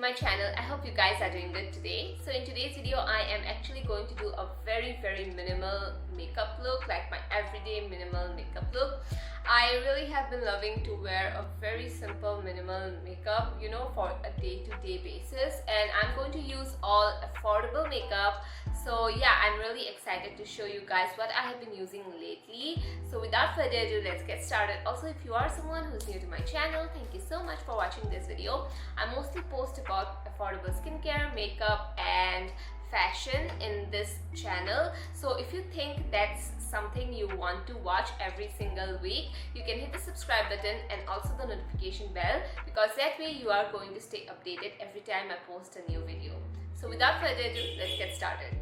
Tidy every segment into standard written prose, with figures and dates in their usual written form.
my channel. I hope you guys are doing good today. So in today's video, I am actually going to do a very minimal makeup look, like my everyday minimal makeup look. I really have been loving to wear a very simple minimal makeup, you know, for a day-to-day basis, and I'm going to use all affordable makeup. So yeah, I'm really excited to show you guys what I have been using lately. So without further ado, let's get started. Also, if you are someone who's new to my channel, thank you so much for watching this video. I mostly post about affordable skincare, makeup and fashion in this channel. So if you think that's something you want to watch every single week, you can hit the subscribe button and also the notification bell, because that way you are going to stay updated every time I post a new video. So without further ado, let's get started.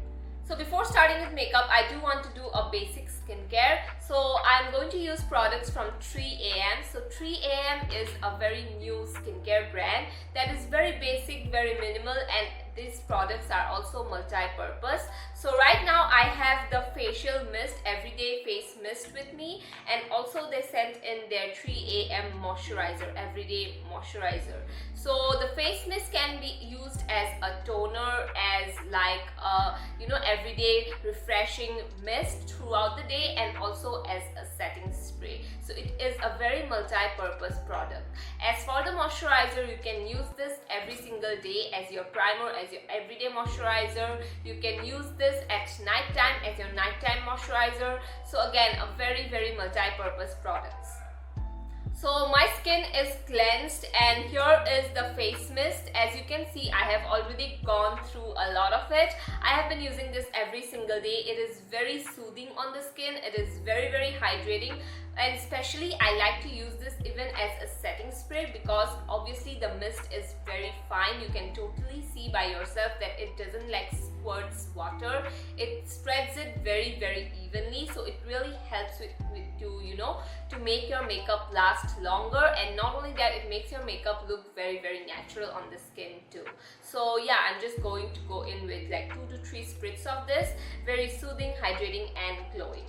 So before starting with makeup, I do want to do a basic skincare. So I'm going to use products from 3AM. So 3AM is a very new skincare brand that is very basic, very minimal, and these products are also multi-purpose. So right now I have the facial mist, everyday face mist with me, and also they sent in their 3AM moisturizer, everyday moisturizer. So the face mist can be used as a toner, as like a, you know, everyday refreshing mist throughout the day, and also as a setting spray. So it is a very multi-purpose product. As for the moisturizer, you can use this every single day as your primer, as your everyday moisturizer. You can use this at night time as your nighttime moisturizer. So again, a very multi-purpose products. So my skin is cleansed, and here is the face mist. As you can see, I have already gone through a lot of it. I have been using this every single day. It is very soothing on the skin. It is very hydrating, and especially I like to use this even as a setting spray, because obviously the mist is very fine. You can totally see by yourself that it doesn't like squirts water. It spreads it very evenly, so it really helps with to, you know, to make your makeup last longer. And not only that, it makes your makeup look very natural on the skin too. So yeah, I'm just going to go in with like 2 to 3 spritz of this. Very soothing, hydrating and glowing.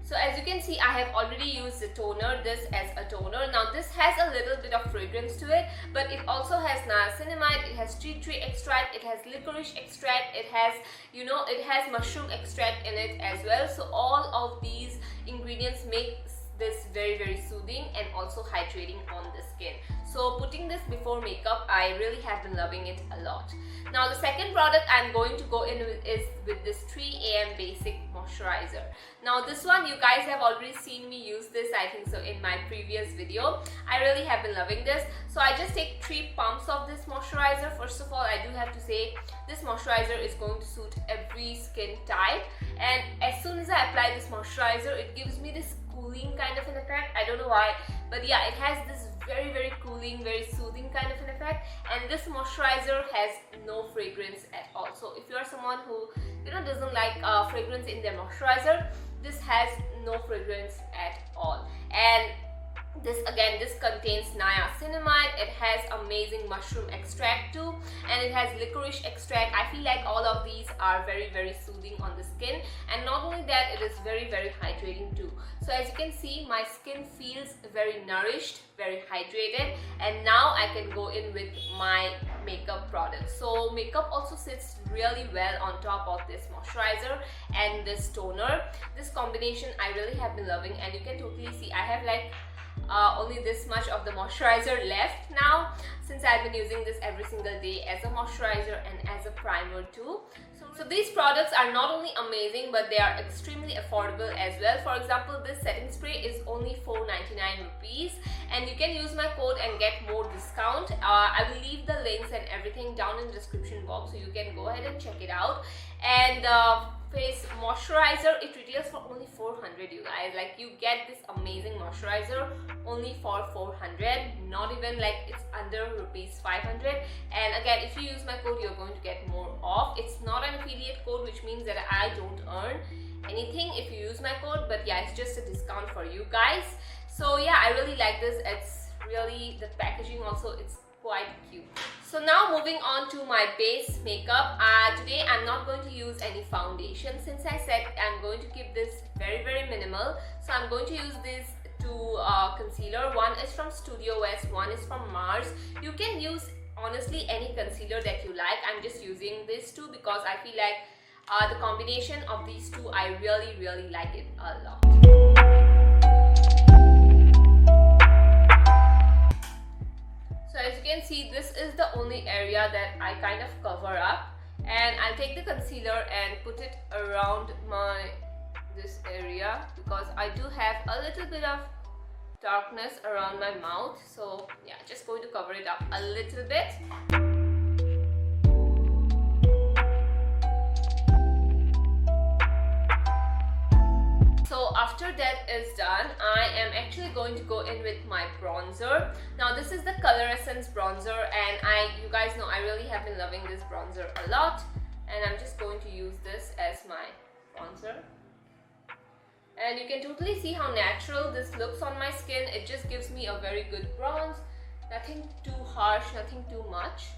So as you can see, I have already used the toner, this as a toner. Now this has a little bit of fragrance to it, but it also has niacinamide, it has tea tree extract, it has licorice extract, it has, you know, it has mushroom extract in it as well. So all of these ingredients make this very soothing and also hydrating on the skin. So putting this before makeup, I really have been loving it a lot. Now the second product I'm going to go in with is with this 3AM Basic Moisturizer. Now this one, you guys have already seen me use this, I think so, in my previous video. I really have been loving this. So I just take 3 pumps of this moisturizer. First of all, I do have to say this moisturizer is going to suit every skin type, and as soon as I apply this moisturizer, it gives me this cooling kind of an effect. I don't know why, but yeah, it has this very cooling, very soothing kind of an effect. And this moisturizer has no fragrance at all. So if you are someone who, you know, doesn't like fragrance in their moisturizer, this has no fragrance at all. And this again, this contains niacinamide, it has amazing mushroom extract too, and it has licorice extract. I feel like all of these are very soothing on the skin, and not only that, it is very hydrating too. So as you can see, my skin feels very nourished, very hydrated, and now I can go in with my makeup products. So makeup also sits really well on top of this moisturizer and this toner. This combination I really have been loving, and you can totally see I have like only this much of the moisturizer left now, since I've been using this every single day as a moisturizer and as a primer too. So these products are not only amazing, but they are extremely affordable as well. For example, this setting spray is only 4.99 rupees, and you can use my code and get more discount. I will leave the links and everything down in the description box, so you can go ahead and check it out. And face moisturizer, it retails for only 400, you guys. Like, you get this amazing moisturizer only for 400, not even like it's under rupees 500. And again, if you use my code, you're going to get more off. It's not an affiliate code, which means that I don't earn anything if you use my code, but yeah, it's just a discount for you guys. So yeah, I really like this. It's really, the packaging also, it's quite cute. So now moving on to my base makeup. Today I'm not going to use any foundation, since I said I'm going to keep this very minimal. So I'm going to use this two concealer. One is from Studiowest, one is from Mars. You can use honestly any concealer that you like. I'm just using these two because I feel like the combination of these two, I really like it a lot. So as you can see, this is the only area that I kind of cover up, and I'll take the concealer and put it around this area because I do have a little bit of darkness around my mouth. So yeah, just going to cover it up a little bit. So after that is done, I am actually going to go in with my bronzer. Now this is the Coloressence Bronzer, and you guys know I really have been loving this bronzer a lot, and I'm just going to use this as my bronzer. And you can totally see how natural this looks on my skin. It just gives me a very good bronze, nothing too harsh, nothing too much.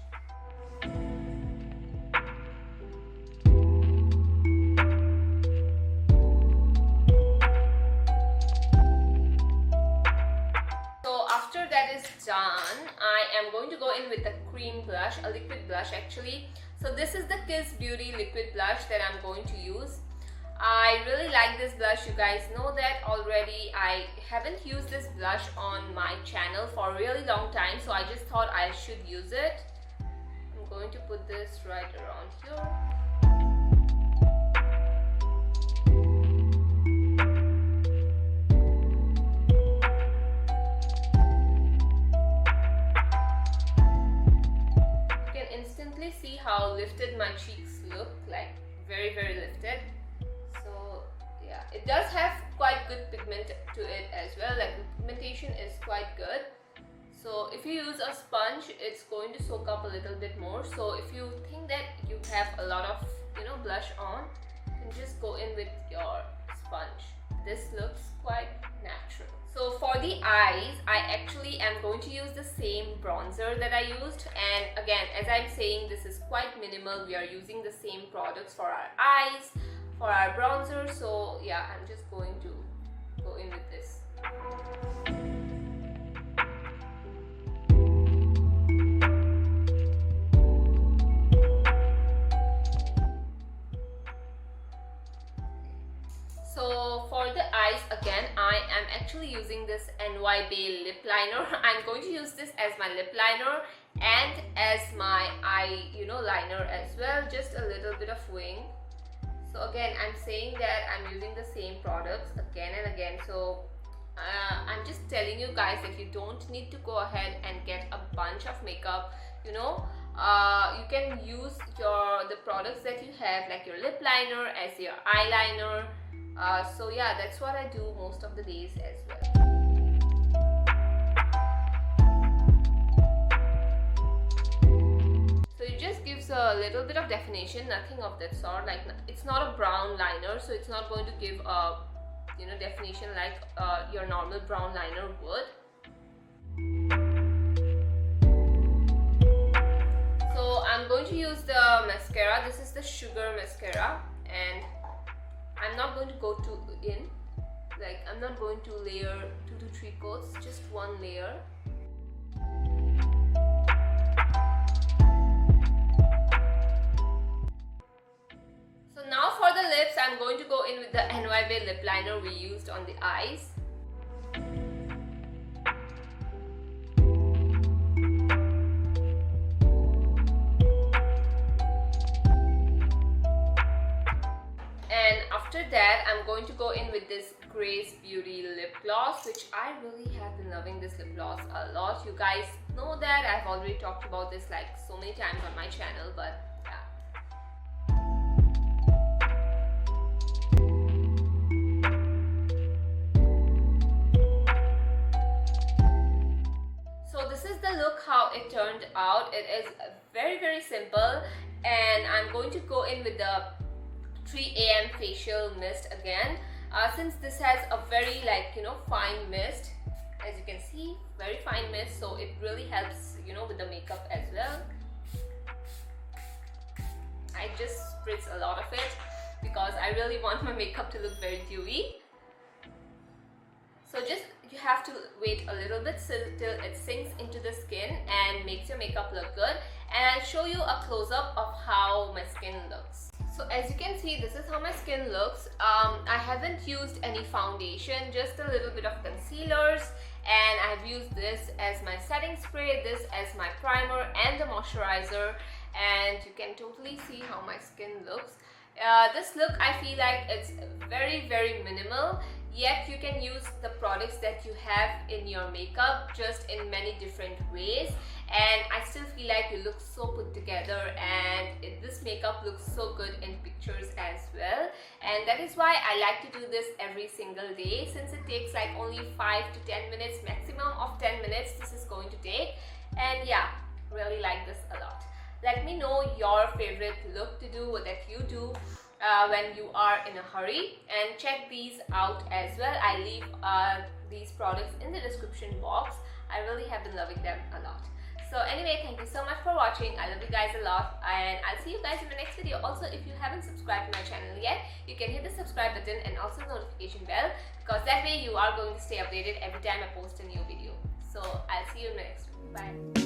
After that is done, I am going to go in with a cream blush, a liquid blush actually. So this is the Kiss Beauty liquid blush that I'm going to use. I really like this blush, you guys know that already. I haven't used this blush on my channel for a really long time, so I just thought I should use it. I'm going to put this right around here. See how lifted my cheeks look, like very lifted. So yeah, it does have quite good pigment to it as well, like the pigmentation is quite good. So if you use a sponge, it's going to soak up a little bit more. So if you think that you have a lot of blush on, then just go in with your sponge. This looks quite natural. So for the eyes, I actually am going to use the same bronzer that I used, and again, as I'm saying, this is quite minimal. We are using the same products for our eyes, for our bronzer. So yeah, I'm just going to go in with this. So for the eyes, again, I am actually using this NY Bay lip liner. I'm going to use this as my lip liner and as my eye, liner as well, just a little bit of wing. So again, I'm saying that I'm using the same products again and again. So I'm just telling you guys that you don't need to go ahead and get a bunch of makeup, you can use the products that you have, like your lip liner as your eyeliner. So yeah, that's what I do most of the days as well. So it just gives a little bit of definition, nothing of that sort. Like, it's not a brown liner, so it's not going to give a definition like your normal brown liner would. So I'm going to use the mascara. This is the Sugar mascara, and I'm not going to go I'm not going to layer 2 to 3 coats, just one layer. So now for the lips, I'm going to go in with the NY Bay lip liner we used on the eyes. After that, I'm going to go in with this Grace Beauty lip gloss, which I really have been loving this lip gloss a lot. You guys know that I've already talked about this like so many times on my channel, but yeah. So this is the look how it turned out. It is very simple, and I'm going to go in with the 3 AM facial mist again, since this has a very fine mist, as you can see, very fine mist, so it really helps with the makeup as well. I just spritz a lot of it because I really want my makeup to look very dewy. So just you have to wait a little bit till it sinks into the skin and makes your makeup look good. And I'll show you a close-up of how my skin looks. So as you can see, this is how my skin looks. I haven't used any foundation, just a little bit of concealers, and I've used this as my setting spray, this as my primer and the moisturizer, and you can totally see how my skin looks. This look, I feel like it's very minimal, yet you can use the products that you have in your makeup just in many different ways, and I still feel like you look so put together, and this makeup looks so good in pictures as well. And that is why I like to do this every single day, since it takes like only 5 to 10 minutes, maximum of 10 minutes this is going to take. And yeah, really like this a lot. Let me know your favorite look to do, what that you do when you are in a hurry, and check these out as well. I leave these products in the description box. I really have been loving them a lot. So anyway, thank you so much for watching. I love you guys a lot, and I'll see you guys in the next video. Also, if you haven't subscribed to my channel yet, you can hit the subscribe button and also the notification bell, because that way you are going to stay updated every time I post a new video. So I'll see you in the next one. Bye.